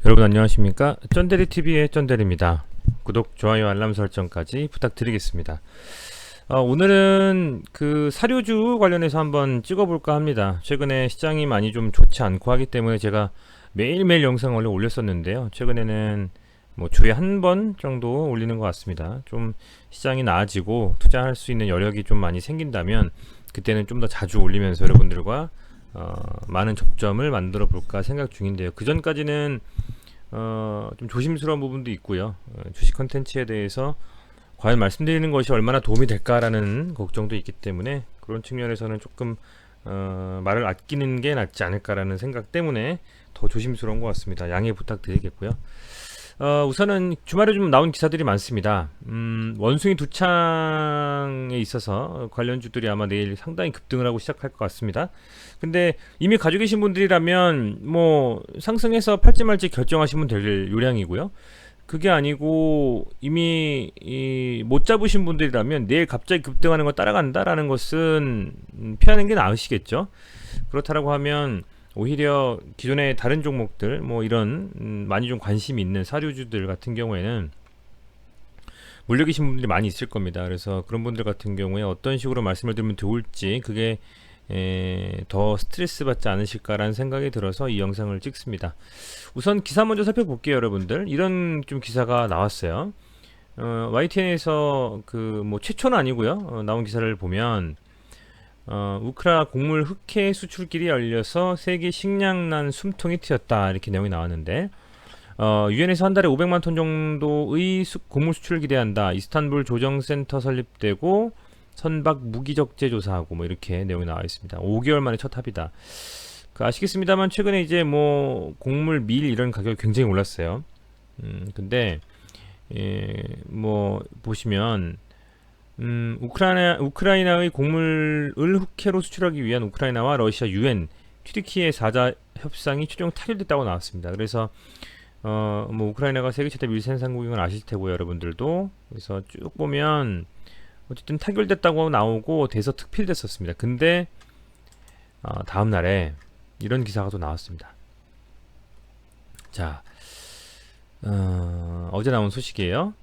여러분 안녕하십니까? 쩐데리TV의 쩐데리입니다. 구독, 좋아요, 알람 설정까지 부탁드리겠습니다. 오늘은 그 사료주 관련해서 한번 찍어볼까 합니다. 최근에 시장이 많이 좀 좋지 않고 하기 때문에 제가 매일매일 영상을 원래 올렸었는데요. 최근에는 뭐 주에 한 번 정도 올리는 것 같습니다. 좀 시장이 나아지고 투자할 수 있는 여력이 좀 많이 생긴다면 그때는 좀 더 자주 올리면서 여러분들과 많은 접점을 만들어 볼까 생각 중인데요. 그 전까지는 좀 조심스러운 부분도 있고요. 주식 컨텐츠에 대해서 과연 말씀드리는 것이 얼마나 도움이 될까라는 걱정도 있기 때문에 그런 측면에서는 조금 말을 아끼는 게 낫지 않을까라는 생각 때문에 더 조심스러운 것 같습니다. 양해 부탁드리겠고요. 우선은 주말에 좀 나온 기사들이 많습니다. 원숭이 두 창에 있어서 관련주들이 아마 내일 상당히 급등을 하고 시작할 것 같습니다. 근데 이미 가지고 계신 분들이라면 뭐 상승해서 팔지 말지 결정하시면 될 요량이고요. 그게 아니고 이미 못 잡으신 분들이라면 내일 갑자기 급등하는 거 따라간다라는 것은 피하는 게 나으시겠죠. 그렇다라고 하면 오히려 기존의 다른 종목들 뭐 이런 많이 좀 관심이 있는 사료주들 같은 경우에는 물려 계신 분들이 많이 있을 겁니다. 그래서 그런 분들 같은 경우에 어떤 식으로 말씀을 드리면 좋을지 그게 더 스트레스 받지 않으실까라는 생각이 들어서 이 영상을 찍습니다. 우선 기사 먼저 살펴볼게요, 여러분들. 이런 좀 기사가 나왔어요. YTN에서 그 뭐 최초는 아니고요. 나온 기사를 보면 우크라 곡물 흑해 수출길이 열려서 세계 식량난 숨통이 트였다 이렇게 내용이 나왔는데 유엔에서 한 달에 500만 톤 정도의 곡물 수출을 기대한다. 이스탄불 조정센터 설립되고 선박 무기 적재 조사하고 뭐 이렇게 내용이 나와 있습니다. 5개월 만에 첫 합이다. 아시겠습니다만 최근에 이제 뭐 곡물 밀 이런 가격이 굉장히 올랐어요. 근데 뭐 보시면 우크라이나의 곡물을 흑해로 수출하기 위한 우크라이나와 러시아 유엔 튀르키예 사자 협상이 최종 타결됐다고 나왔습니다. 그래서 뭐 우크라이나가 세계 최대 밀 생산국인 건 아실 테고 여러분들도 그래서 쭉 보면 어쨌든 타결됐다고 나오고 돼서 특필됐었습니다. 근데 다음 날에 이런 기사가 또 나왔습니다. 자, 어제 나온 소식이에요.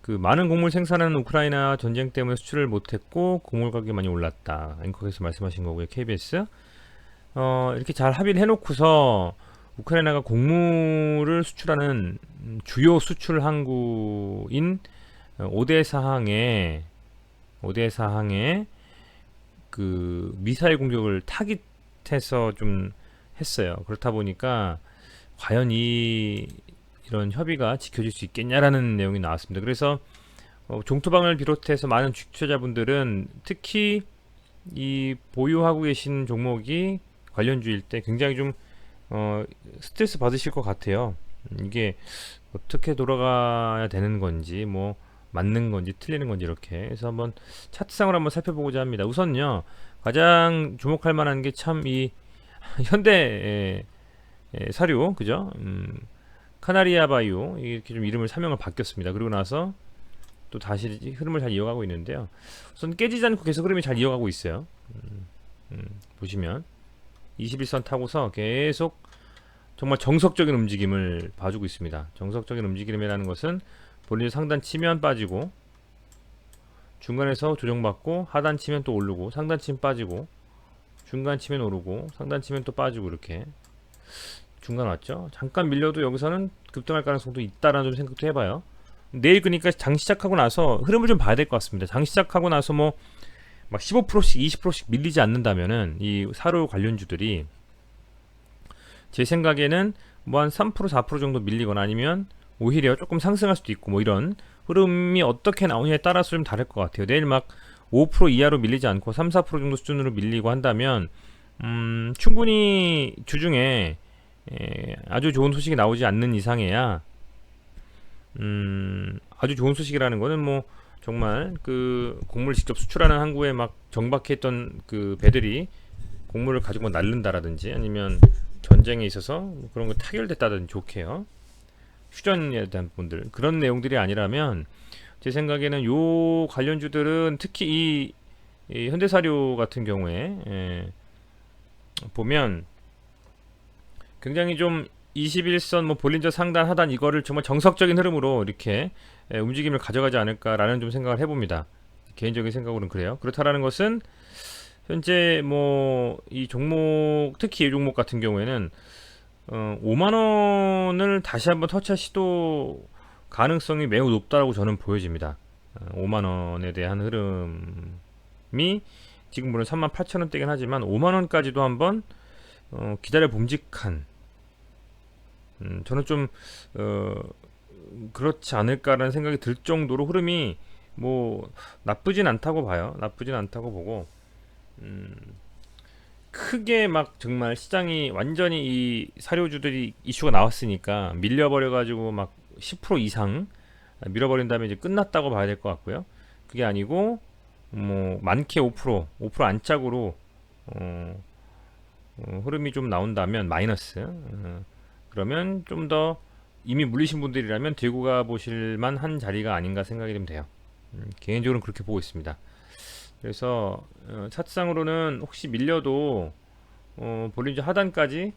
그 많은 곡물 생산하는 우크라이나 전쟁 때문에 수출을 못했고 곡물 가격이 많이 올랐다. 앵커에서 말씀하신 거고요. KBS 이렇게 잘 합의를 해놓고서 우크라이나가 곡물을 수출하는 주요 수출 항구인 5대 사항에 그 미사일 공격을 타깃해서 좀 했어요. 그렇다 보니까 과연 이런 협의가 지켜질 수 있겠냐라는 내용이 나왔습니다. 그래서 종토방을 비롯해서 많은 주식 투자자분들은 특히 이 보유하고 계신 종목이 관련주일 때 굉장히 좀 스트레스 받으실 것 같아요. 이게 어떻게 돌아가야 되는 건지 뭐 맞는 건지 틀리는 건지 이렇게 해서 한번 차트상을 한번 살펴보고자 합니다. 우선요 가장 주목할 만한 게 참 이 현대 사료 그죠? 카나리아 바이오 이렇게 좀 이름을 사명을 바뀌었습니다. 그리고 나서 또 다시 흐름을 잘 이어가고 있는데요. 우선 깨지지 않고 계속 흐름이 잘 이어가고 있어요. 보시면 21선 타고서 계속 정말 정석적인 움직임을 봐주고 있습니다. 정석적인 움직임이라는 것은 본인 상단 치면 빠지고 중간에서 조정받고 하단 치면 또 오르고 상단 치면 빠지고 중간 치면 오르고 상단 치면 또 빠지고 이렇게 중간 왔죠. 잠깐 밀려도 여기서는 급등할 가능성도 있다라는 좀 생각도 해봐요. 내일 그러니까 장 시작하고 나서 흐름을 좀 봐야 될 것 같습니다. 장 시작하고 나서 뭐 막 15%씩 20%씩 밀리지 않는다면은 이 사료 관련주들이 제 생각에는 뭐 한 3% 4% 정도 밀리거나 아니면 오히려 조금 상승할 수도 있고 뭐 이런 흐름이 어떻게 나오냐에 따라서 좀 다를 것 같아요. 내일 막 5% 이하로 밀리지 않고 3, 4% 정도 수준으로 밀리고 한다면 충분히 주중에 아주 좋은 소식이 나오지 않는 이상에야 아주 좋은 소식이라는 거는 뭐 정말 그 곡물을 직접 수출하는 항구에 막 정박했던 그 배들이 곡물을 가지고 날른다라든지 아니면 전쟁에 있어서 뭐 그런 거 타결됐다든지 좋게요. 휴전에 대한 분들 그런 내용들이 아니라면 제 생각에는 요 관련주들은 특히 이 현대사료 같은 경우에 보면 굉장히 좀 21선 뭐 볼린저 상단 하단 이거를 정말 정석적인 흐름으로 이렇게 움직임을 가져가지 않을까라는 좀 생각을 해봅니다. 개인적인 생각으로는 그래요. 그렇다라는 것은 현재 뭐 이 종목, 특히 이 종목 같은 경우에는 5만 원을 다시 한번 터치할 시도 가능성이 매우 높다고 저는 보여집니다. 5만 원에 대한 흐름이 지금 물론 38,000원대긴 하지만 5만 원까지도 한번 기다려 봄직한, 저는 좀 그렇지 않을까라는 생각이 들 정도로 흐름이 뭐 나쁘진 않다고 봐요. 나쁘진 않다고 보고, 크게 막 정말 시장이 완전히 이 사료주들이 이슈가 나왔으니까 밀려버려 가지고 막 10% 이상 밀어버린 다음에 이제 끝났다고 봐야 될 것 같고요. 그게 아니고 뭐 많게 5% 안짝으로 흐름이 좀 나온다면 마이너스, 그러면 좀 더 이미 물리신 분들이라면 들고 가 보실 만한 자리가 아닌가 생각이 좀 돼요. 개인적으로는 그렇게 보고 있습니다. 그래서 차트상으로는 혹시 밀려도 볼린저 하단까지,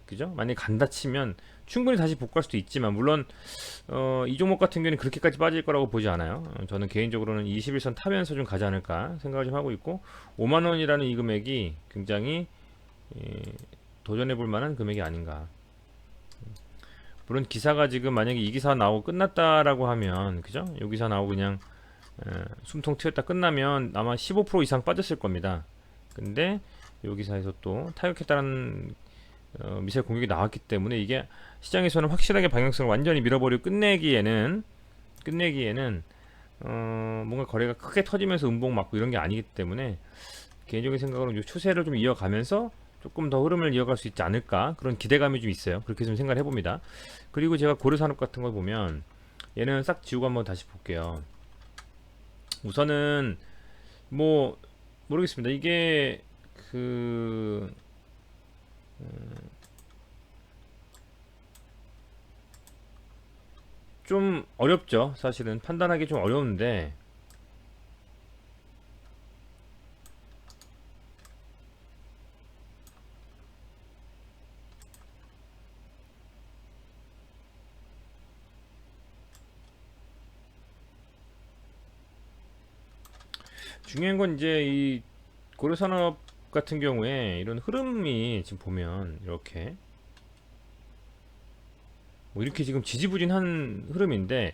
그죠? 만약에 간다 치면 충분히 다시 복구할 수도 있지만, 물론 이 종목 같은 경우는 그렇게까지 빠질 거라고 보지 않아요. 저는 개인적으로는 21선 타면서 좀 가지 않을까 생각을 좀 하고 있고, 5만 원이라는 이 금액이 굉장히 도전해 볼 만한 금액이 아닌가. 물론 기사가 지금 만약에 이 기사 나오고 끝났다라고 하면, 그죠? 이 기사 나오고 그냥 숨통 튀었다 끝나면 아마 15% 이상 빠졌을 겁니다. 근데 이 기사에서 또 타격했다는 미사일 공격이 나왔기 때문에 이게 시장에서는 확실하게 방향성을 완전히 밀어버리고 끝내기에는 뭔가 거래가 크게 터지면서 음봉 맞고 이런 게 아니기 때문에, 개인적인 생각으로는 이 추세를 좀 이어가면서 조금 더 흐름을 이어갈 수 있지 않을까, 그런 기대감이 좀 있어요. 그렇게 좀 생각을 해봅니다. 그리고 제가 고려산업 같은 걸 보면 얘는 싹 지우고 한번 다시 볼게요. 우선은 뭐 모르겠습니다. 이게 그 좀 어렵죠. 사실은 판단하기 좀 어려운데, 중요한 건 이제 이 고려산업 같은 경우에 이런 흐름이 지금 보면 이렇게 뭐 이렇게 지금 지지부진한 흐름인데,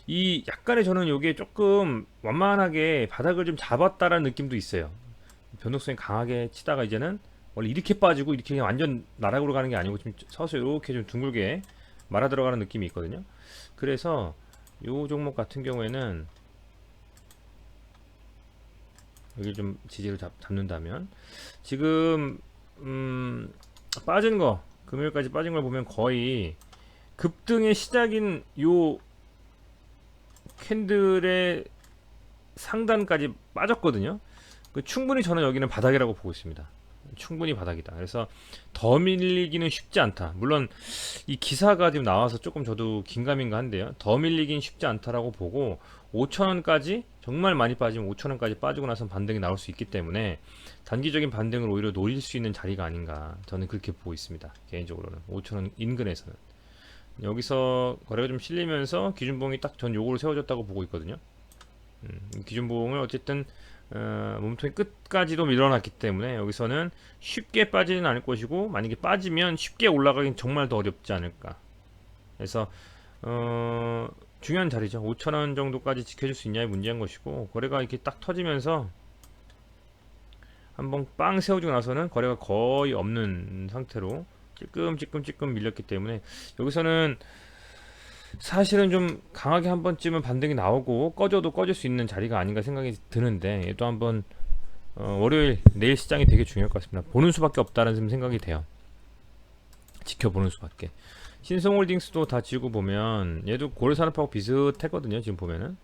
이 약간의 저는 요게 조금 완만하게 바닥을 좀 잡았다라는 느낌도 있어요. 변동성이 강하게 치다가 이제는 원래 이렇게 빠지고 이렇게 그냥 완전 나락으로 가는 게 아니고 좀 서서 이렇게 좀 둥글게 말아 들어가는 느낌이 있거든요. 그래서 요 종목 같은 경우에는 여기 좀 지지를 잡는다면, 지금 빠진 거, 금요일까지 빠진 걸 보면 거의 급등의 시작인 요 캔들의 상단까지 빠졌거든요. 충분히 저는 여기는 바닥이라고 보고 있습니다. 충분히 바닥이다. 그래서 더 밀리기는 쉽지 않다. 물론 이 기사가 지금 나와서 조금 저도 긴가민가 한데요. 더 밀리긴 쉽지 않다라고 보고, 5천원까지 정말 많이 빠지면 5천원까지 빠지고 나서 반등이 나올 수 있기 때문에 단기적인 반등을 오히려 노릴 수 있는 자리가 아닌가, 저는 그렇게 보고 있습니다. 개인적으로는 5천원 인근에서는 여기서 거래가 좀 실리면서 기준봉이 딱 전 요거를 세워졌다고 보고 있거든요. 기준봉을 어쨌든 몸통이 끝까지도 밀어놨기 때문에 여기서는 쉽게 빠지는 않을 것이고, 만약에 빠지면 쉽게 올라가긴 정말 더 어렵지 않을까. 그래서 중요한 자리죠. 5천원 정도까지 지켜줄 수 있냐의 문제인 것이고, 거래가 이렇게 딱 터지면서 한번 빵 세워주고 나서는 거래가 거의 없는 상태로 찔끔 밀렸기 때문에, 여기서는 사실은 좀 강하게 한 번쯤은 반등이 나오고 꺼져도 꺼질 수 있는 자리가 아닌가 생각이 드는데, 또 한번 월요일 내일 시장이 되게 중요할 것 같습니다. 보는 수밖에 없다는 생각이 돼요. 지켜보는 수밖에. 신성홀딩스도 다 지우고 보면 얘도 고려산업하고 비슷했거든요. 지금 보면은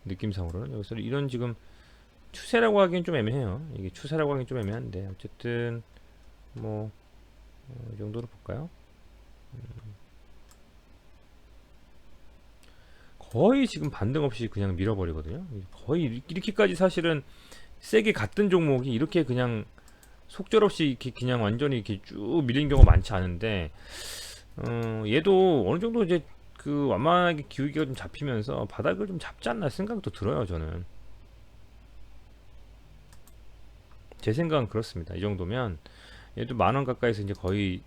느낌상으로는 여기서 이런 지금 추세라고 하기엔 좀 애매해요. 이게 추세라고 하기엔 좀 애매한데, 어쨌든 뭐 이 정도로 볼까요? 거의 지금 반등 없이 그냥 밀어버리거든요. 거의 이렇게까지 사실은 세게 갔던 종목이 이렇게 그냥 속절없이 이렇게 그냥 완전히 이렇게 쭉 밀린 경우가 많지 않은데, 얘도 어느 정도 이제 그 완만하게 기울기가 좀 잡히면서 바닥을 좀 잡지 않나 생각도 들어요. 저는 제 생각은 그렇습니다. 이 정도면 얘도 10,000원 가까이서 이제 거의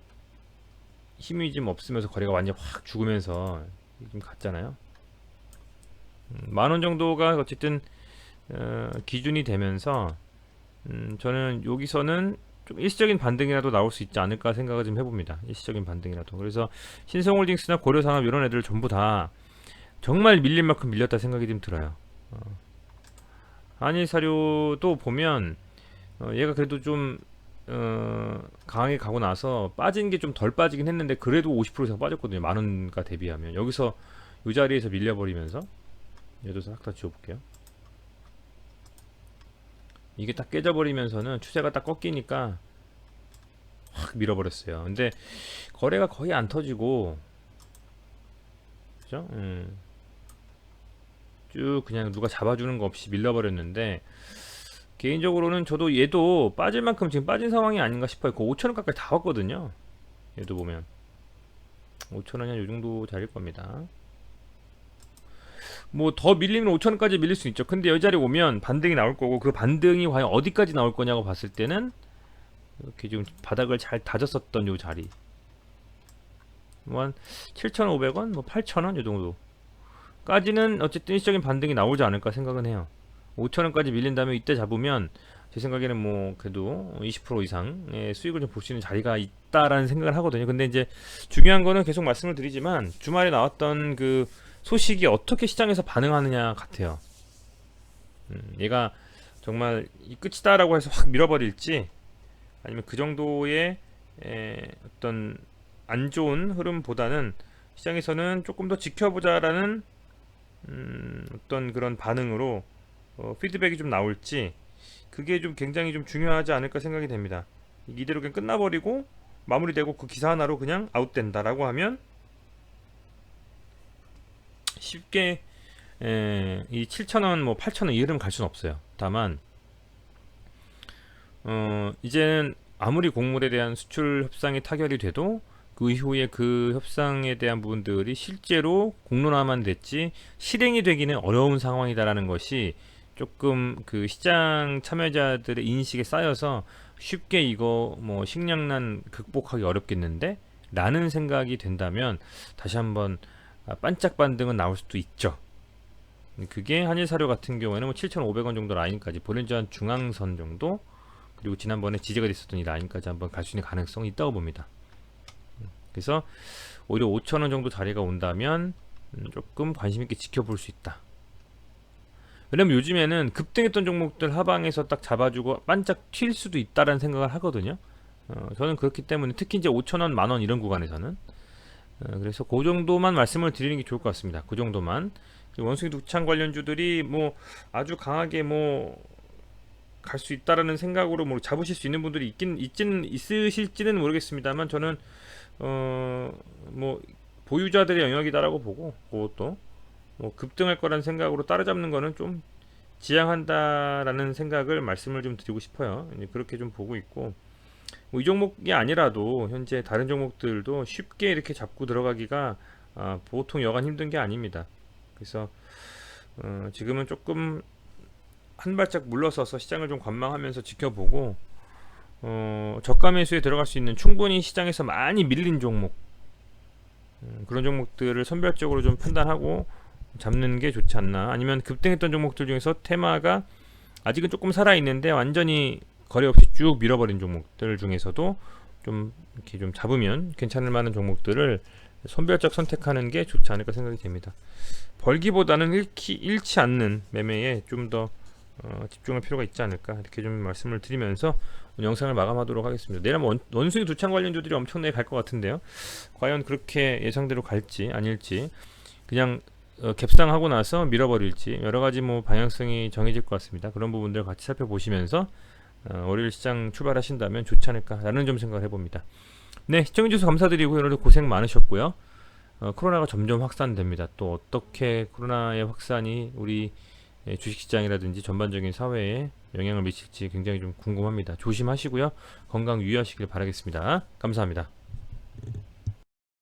힘이 좀 없으면서 거래가 완전 확 죽으면서 좀 갔잖아요. 10,000원 정도가 어쨌든 기준이 되면서 저는 여기서는 좀 일시적인 반등이라도 나올 수 있지 않을까 생각을 좀 해봅니다. 일시적인 반등이라도. 그래서 신성홀딩스나 고려산업 이런 애들 전부 다 정말 밀릴 만큼 밀렸다 생각이 좀 들어요. 한일사료도 보면 얘가 그래도 좀 강하게 가고 나서 빠진 게 좀 덜 빠지긴 했는데 그래도 50% 이상 빠졌거든요. 10,000원가 대비하면 여기서 이 자리에서 밀려버리면서 얘도 싹 다 지워볼게요. 이게 딱 깨져버리면서는 추세가 딱 꺾이니까 확 밀어버렸어요. 근데 거래가 거의 안 터지고, 그죠? 쭉 그냥 누가 잡아주는 거 없이 밀려버렸는데, 개인적으로는 저도 얘도 빠질 만큼 지금 빠진 상황이 아닌가 싶어요. 그 5,000원 가까이 다 왔거든요. 얘도 보면 5,000원이 한 요정도 자릴 겁니다. 뭐 더 밀리면 5,000원까지 밀릴 수 있죠. 근데 여기 자리 오면 반등이 나올 거고, 그 반등이 과연 어디까지 나올 거냐고 봤을 때는 이렇게 지금 바닥을 잘 다졌었던 요 자리 뭐 7,500원, 뭐 8,000원 요 정도까지는 어쨌든 일시적인 반등이 나오지 않을까 생각은 해요. 5,000원까지 밀린 다음에 이때 잡으면 제 생각에는 뭐 그래도 20% 이상의 수익을 좀 볼 수 있는 자리가 있다라는 생각을 하거든요. 근데 이제 중요한 거는 계속 말씀을 드리지만 주말에 나왔던 그 소식이 어떻게 시장에서 반응하느냐 같아요. 얘가 정말 이 끝이다라고 해서 확 밀어버릴지, 아니면 그 정도의 어떤 안 좋은 흐름보다는 시장에서는 조금 더 지켜보자라는 어떤 그런 반응으로 피드백이 좀 나올지, 그게 좀 굉장히 좀 중요하지 않을까 생각이 됩니다. 이대로 그냥 끝나버리고 마무리되고 그 기사 하나로 그냥 아웃된다라고 하면 쉽게 이 7,000원 뭐 8,000원 이 흐름 갈 수는 없어요. 다만 이제는 아무리 곡물에 대한 수출 협상이 타결이 돼도 그 이후에 그 협상에 대한 부분들이 실제로 공론화만 됐지 실행이 되기는 어려운 상황이다라는 것이 조금 그 시장 참여자들의 인식에 쌓여서 쉽게 이거 뭐 식량난 극복하기 어렵겠는데 라는 생각이 된다면 다시 한번 반짝 반등은 나올 수도 있죠. 그게 한일사료 같은 경우에는 뭐 7,500원 정도 라인까지 보len저 중앙선 정도, 그리고 지난번에 지지가 됐었던 이 라인까지 한번 갈 수 있는 가능성이 있다고 봅니다. 그래서 오히려 5,000원 정도 자리가 온다면 조금 관심 있게 지켜볼 수 있다. 왜냐면 요즘에는 급등했던 종목들 하방에서 딱 잡아주고 반짝 튈 수도 있다라는 생각을 하거든요. 저는 그렇기 때문에 특히 이제 5,000원, 만원 이런 구간에서는 그래서 그 정도만 말씀을 드리는 게 좋을 것 같습니다. 그 정도만. 원숭이 두창 관련주들이 뭐 아주 강하게 뭐 갈 수 있다라는 생각으로 뭐 잡으실 수 있는 분들이 있으실지는 모르겠습니다만, 저는 뭐 보유자들의 영역이다라고 보고, 그것도 뭐 급등할 거라는 생각으로 따라잡는 거는 좀 지양한다라는 생각을 말씀을 좀 드리고 싶어요. 그렇게 좀 보고 있고, 뭐 이 종목이 아니라도 현재 다른 종목들도 쉽게 이렇게 잡고 들어가기가 보통 여간 힘든 게 아닙니다. 그래서 지금은 조금 한 발짝 물러서서 시장을 좀 관망하면서 지켜보고, 저가 매수에 들어갈 수 있는 충분히 시장에서 많이 밀린 종목, 그런 종목들을 선별적으로 좀 판단하고 잡는 게 좋지 않나. 아니면 급등했던 종목들 중에서 테마가 아직은 조금 살아있는데 완전히 거래 없이 쭉 밀어버린 종목들 중에서도 좀 이렇게 좀 잡으면 괜찮을 만한 종목들을 선별적 선택하는 게 좋지 않을까 생각이 됩니다. 벌기보다는 잃지 않는 매매에 좀 더 집중할 필요가 있지 않을까, 이렇게 좀 말씀을 드리면서 영상을 마감하도록 하겠습니다. 내일 원숭이 두창 관련주들이 엄청나게 갈 것 같은데요. 과연 그렇게 예상대로 갈지 아닐지, 그냥 갭상하고 나서 밀어버릴지, 여러가지 뭐 방향성이 정해질 것 같습니다. 그런 부분들 같이 살펴보시면서 월요일 시장 출발하신다면 좋지 않을까 라는 좀 생각을 해봅니다. 네, 시청해주셔서 감사드리고요. 오늘도 고생 많으셨고요. 코로나가 점점 확산됩니다. 또 어떻게 코로나의 확산이 우리 주식시장이라든지 전반적인 사회에 영향을 미칠지 굉장히 좀 궁금합니다. 조심하시고요. 건강 유의하시길 바라겠습니다. 감사합니다.